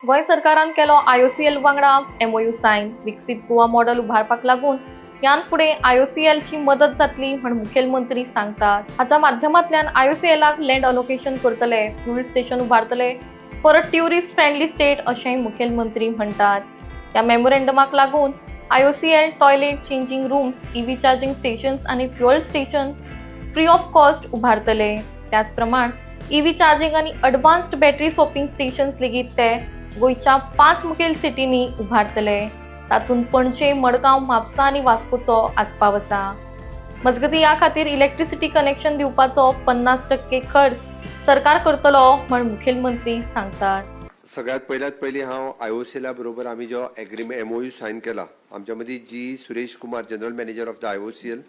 गोंय सरकारान केलो IOCL वांगडा MOU सायन. विकसीत गोवा मॉडेल उभारपाक लागून ह्यान फुडें IOCL ची मदत जातली म्हण मुखेलमंत्री सांगतात. हाच्या माध्यमांतल्यान IOCLाक लँड अलोकेशन करतले, फ्यूल स्टेशन उभारतले for a tourist friendly state अशेंय मुखेलमंत्री म्हणटात. ह्या मेमोरेंडमाक लागून IOCL toilet changing rooms, EV charging stations आणि fuel stations free of cost उभारतले. त्याच प्रमाण EV चार्जिंग आणि एडवान्स्ड बॅटरी स्वॅपिंग स्टेशन्स लेगीत ते गोयच्या 5 मुखेल सिटींनी उभारतले. तातूंत पणजे, मडगांव, म्हापसा आणि वास्कोचो आस्पाव आसा. मजगतीं ह्या खातीर इलेक्ट्रिसिटी कनेक्शन दिवपाचो 50% खर्च सरकार करतलो म्हण मुखेलमंत्री सांगतात. सगळ्यात पयली हांव IOCL बरोबर आमी जो एग्रीमेंट MOU सायन केला, आमच्या मदीं जी Suresh Kumar general manager of the IOCL,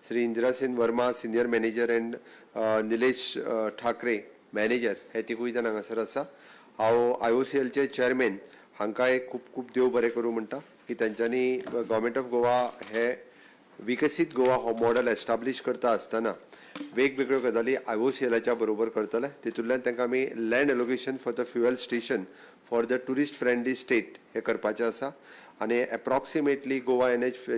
Shri Indira Sen Verma senior manager and Nilesh Thackeray manager हे तिगूय जाण हांगासर आसा. हांव IOCLचे चेअरमॅन हांकां खूब खूब देव बरें करूं म्हणटा की तेंच्यांनी गव्हर्मेंट ऑफ गोवा हे विकसीत गोवा हो मॉडेल एस्टाब्लीश करता आसतना वेगवेगळ्यो गजाली IOCLच्या बरोबर करतले. तितूंतल्यान तांकां आमी land allocation for the fuel station for the tourist friendly state हे करपाचें आसा. आनी एप्रॉक्सिमेटली गोवा NH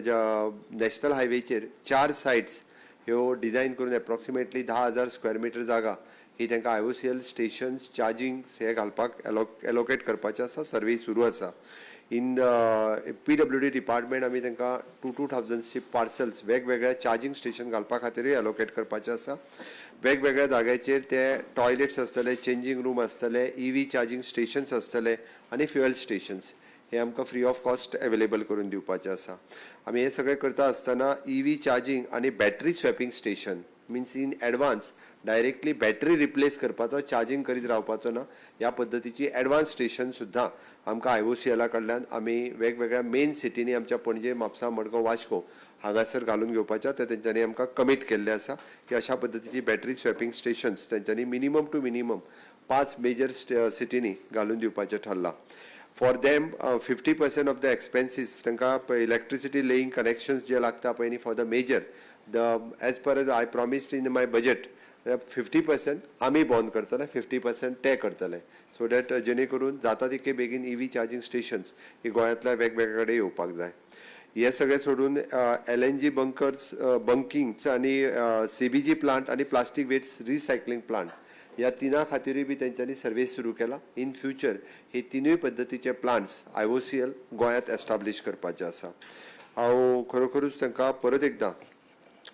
नॅशनल हायवेचेर 4 सायट्स ह्यो डिझायन करून एप्रॉक्सिमेटली 10,000 स्क्वेअर मिटर जागा ही तांकां IOCL स्टेशन्स चार्जिंग हे घालपाक एलोकेट करपाचें आसा. सर्वे सुरू आसा. इन PWD डिपार्टमेंट आमी तांकां 2,000 पार्सल्स वेगवेगळ्या चार्जिंग स्टेशन घालपा खातीरूय एलोकेट करपाचें आसा. वेगवेगळ्या जाग्याचेर ते टॉयलेट्स आसतले, चेंजिंग रूम आसतले, EV चार्जिंग स्टेशन्स आसतले आनी फ्युएल स्टेशन्स हे आमकां फ्री ऑफ कॉस्ट अवेलेबल करून दिवपाचें आसा. आमी हे सगळें करता आसतना EV चार्जिंग आनी battery swapping station means in advance directly battery replace करपाचो, चार्जिंग करीत रावपाचो ना, ह्या पद्दतीची एडवान्स स्टेशन सुद्दां आमकां IOCL कडल्यान आमी वेगवेगळ्या मेन सिटींनी आमच्या पणजे, म्हापसा, मडगांव, वास्को हांगासर घालून घेवपाच्या ते तेंच्यांनी आमकां कमीट केल्ले आसा की अशा पद्दतीची बॅटरी स्वॅपिंग स्टेशन्स तेंच्यांनी मिनिमम टू मिनिमम 5 मेजर सिटींनी घालून दिवपाचें थारलां. For them 50% of the expenses तांकां इलेक्ट्रिसिटी लेईंग कनेक्शन्स जे लागता पळय न्ही for the major as per as I promised in my budget 50% आमी बॉर्न करतले, 50% ते करतले. सो दॅट जेणे करून जाता तितके बेगीन EV चार्जिंग स्टेशन्स ही गोंयांतल्या वेगवेगळे कडेन येवपाक जाय. हे सगळें सोडून LNG बंकर्स बंकिंग्स आनी CBG प्लांट आनी प्लास्टीक वेस्ट रिसायकलिंग प्लांट ह्या तिना खातीरूय बी तेंच्यांनी सर्वे सुरू केला. इन फ्युचर हे तिनूय पद्दतीचे प्लांट्स IOCL गोंयांत एस्टाब्लीश करपाचे आसा. हांव खरोखरूच तांकां परत एकदां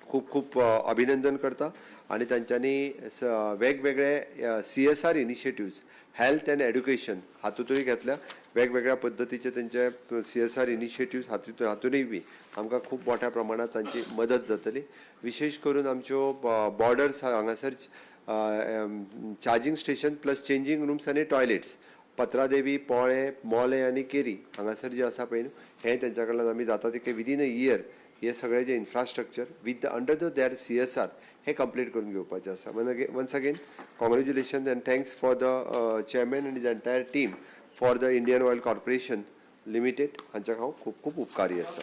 खूब खूब अभिनंदन करता आनी तांच्यांनी वेगवेगळे CSR initiatives health and education हातूंतूय घेतल्या. वेगवेगळ्या पद्दतीचे तेंचे CSR इनिशिएटिव्स हातूंतूय बी आमकां खूब मोठ्या प्रमाणात तांची मदत जातली. विशेश करून आमच्यो बॉर्डर्स हांगासर charging station plus changing rooms आनी टॉयलेट्स पत्रादेवी, पोळे, मोले आनी केरी हांगासर जे आसा पळय हे तेंच्या कडल्यान आमी जाता तितके विदीन अ इयर हे सगळे जे infrastructure with under their CSR हे कंप्लीट करून घेवपाचें आसा. Once again congratulation and thanks for the chairman and the entire team for the Indian Oil Corporation Limited हांच्या हांव खूब खूब उपकारी आसा.